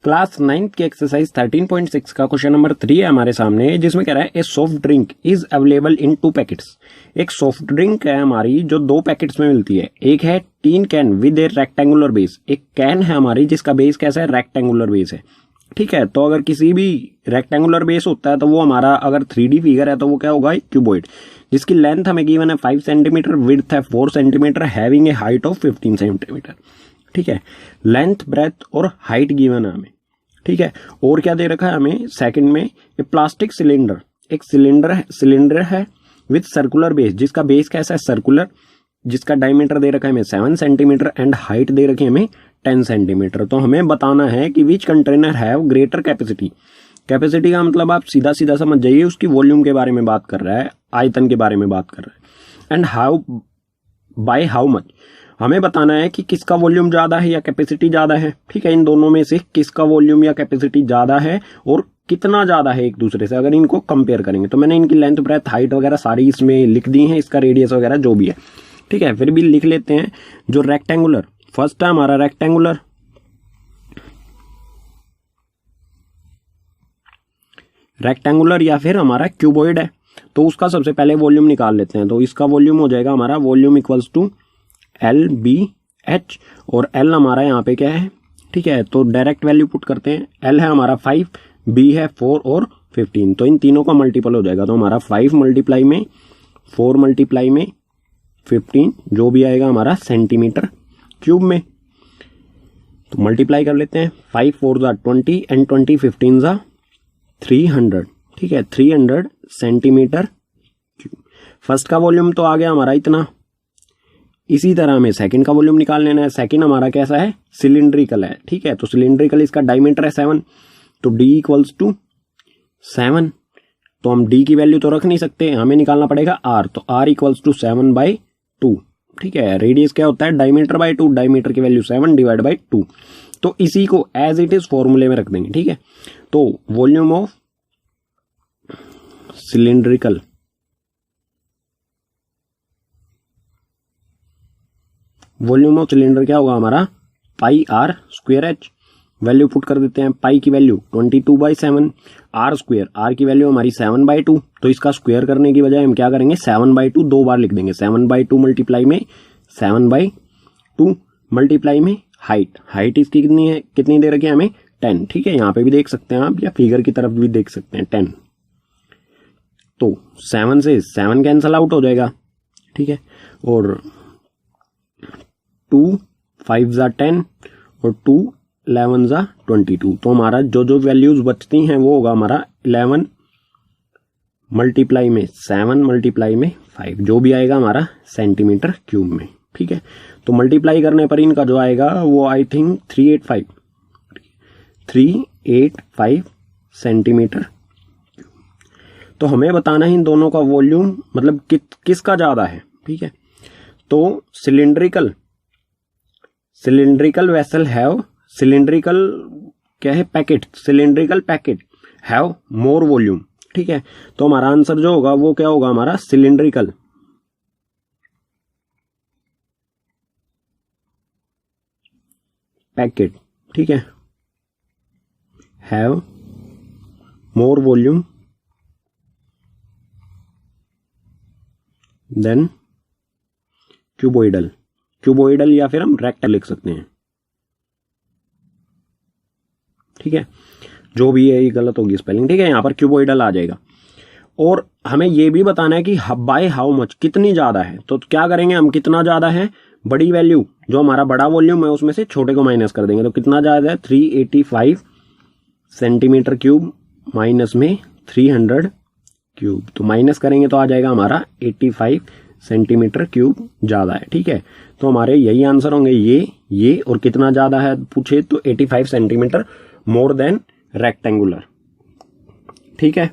Class 9 की exercise 13.6 का question number 3 है हमारे सामने, जिसमें कह रहा है ए soft drink is available in 2 packets. एक सॉफ्ट ड्रिंक है हमारी जो 2 पैकेट्स में मिलती है। एक है tin can with A rectangular base, एक कैन है हमारी जिसका बेस कैसा है, रेक्टेंगुलर बेस है। ठीक है, तो अगर किसी भी रेक्टेंगुलर बेस होता है तो वो हमारा अगर 3D फिगर है तो वो क्या होगा, क्यूबॉइड, जिसकी लेंथ हमें गिवन है 5 सेंटीमीटर, विड्थ है 4 centimetre, having a height of 15 centimetre. ठीक है, लेंथ, ब्रेथ और हाइट गिवन है हमें। ठीक है, और क्या दे रखा है हमें सेकंड में, ये प्लास्टिक सिलेंडर, एक सिलेंडर है विथ सर्कुलर बेस, जिसका बेस कैसा है, सर्कुलर, जिसका डायमीटर दे रखा है हमें 7 सेंटीमीटर एंड हाइट दे रखी है हमें 10 सेंटीमीटर। तो हमें बताना है कि which container have greater capacity. Capacity का मतलब आप सीधा सीधा समझ जाइए, उसकी वॉल्यूम के बारे में बात कर रहा है, आयतन के बारे में बात कर रहा है। And how, by how much, हमें बताना है कि किसका वॉल्यूम ज्यादा है या कैपेसिटी ज्यादा है। ठीक है, इन दोनों में से किसका वॉल्यूम या कैपेसिटी ज्यादा है और कितना ज्यादा है एक दूसरे से, अगर इनको कंपेयर करेंगे। तो मैंने इनकी लेंथ, ब्रेथ, हाइट वगैरह सारी इसमें लिख दी है, इसका रेडियस वगैरह जो भी है। ठीक है, फिर भी लिख लेते हैं। जो रेक्टेंगुलर, फर्स्ट है हमारा रेक्टेंगुलर या फिर हमारा क्यूबॉइड है, तो उसका सबसे पहले वॉल्यूम निकाल लेते हैं। तो इसका वॉल्यूम हो जाएगा हमारा वॉल्यूम इक्वल्स टू LBH, और L हमारा यहाँ पे क्या है। ठीक है, तो डायरेक्ट वैल्यू पुट करते हैं। L है हमारा 5, B है 4 और 15, तो इन तीनों का मल्टीपल हो जाएगा। तो हमारा 5 मल्टीप्लाई में 4 मल्टीप्लाई में 15, जो भी आएगा हमारा सेंटीमीटर क्यूब में। तो मल्टीप्लाई कर लेते हैं, 5 4 जा 20 एंड 20 15 जा 300। ठीक है, 300 सेंटीमीटर क्यूब। फर्स्ट का वॉल्यूम तो आ गया हमारा इतना। इसी तरह हमें सेकंड का वॉल्यूम निकाल लेना है। सेकंड हमारा कैसा है, सिलिंड्रिकल है। ठीक है, तो सिलिंड्रिकल, इसका डायमीटर है 7, तो D इक्वल्स टू 7। तो हम D की वैल्यू तो रख नहीं सकते, हमें निकालना पड़ेगा R, तो R इक्वल्स टू 7/2। ठीक है, रेडियस क्या होता है, डायमीटर बाई 2, डायमीटर की वैल्यू 7 डिवाइड बाई 2। तो इसी को एज इट इज फॉर्मूले में रख देंगे। ठीक है, तो volume of cylindrical, volume of cylinder क्या होगा हमारा, पाई R square H। Value put कर देते हैं, पाई की वैल्यू 22/7, R स्क्वायर, R की वैल्यू हमारी 7/2। तो इसका स्क्वायर करने की बजाय हम क्या करेंगे, 7/2 दो बार लिख देंगे। 7/2 मल्टीप्लाई में 7/2 मल्टीप्लाई में हाइट, हाइट इसकी कितनी है, कितनी दे रखी है हमें, 10। ठीक है, यहाँ पे भी देख सकते हैं आप, या फिगर की तरफ भी देख सकते हैं 10। तो 7 से 7 कैंसल आउट हो जाएगा। ठीक है, और 2 5 जा 10 और 2 11 जा 22। तो हमारा जो जो वैल्यूज बचती हैं वो होगा हमारा 11 मल्टीप्लाई में 7 मल्टीप्लाई में 5, जो भी आएगा हमारा सेंटीमीटर क्यूब में। ठीक है, तो मल्टीप्लाई करने पर इनका जो आएगा वो आई थिंक 385 सेंटीमीटर। तो हमें बताना है इन दोनों का वॉल्यूम, मतलब किसका ज्यादा है। ठीक है, तो सिलिंड्रिकल वेसल हैव, सिलिंड्रिकल क्या है, packet, cylindrical packet have more volume. ठीक है, तो हमारा आंसर जो होगा वो क्या होगा हमारा, सिलिंड्रिकल पैकेट। ठीक है, have more volume than cuboidal या फिर हम रेक्टेंगल लिख सकते हैं। ठीक है, जो भी है ये गलत होगी स्पेलिंग। ठीक है, यहां पर क्यूबॉइडल आ जाएगा। और हमें ये भी बताना है कि बाय हाउ मच, कितनी ज्यादा है। तो क्या करेंगे हम, कितना ज्यादा है, बड़ी वैल्यू जो हमारा बड़ा वॉल्यूम है उसमें से छोटे को माइनस कर देंगे। तो कितना ज्यादा है, 385 सेंटीमीटर क्यूब माइनस में 300 क्यूब। तो माइनस करेंगे तो आ जाएगा हमारा 85 सेंटीमीटर क्यूब ज्यादा है। ठीक है, तो हमारे यही आंसर होंगे, ये और कितना ज्यादा है पूछे तो 85 सेंटीमीटर मोर देन रेक्टेंगुलर। ठीक है।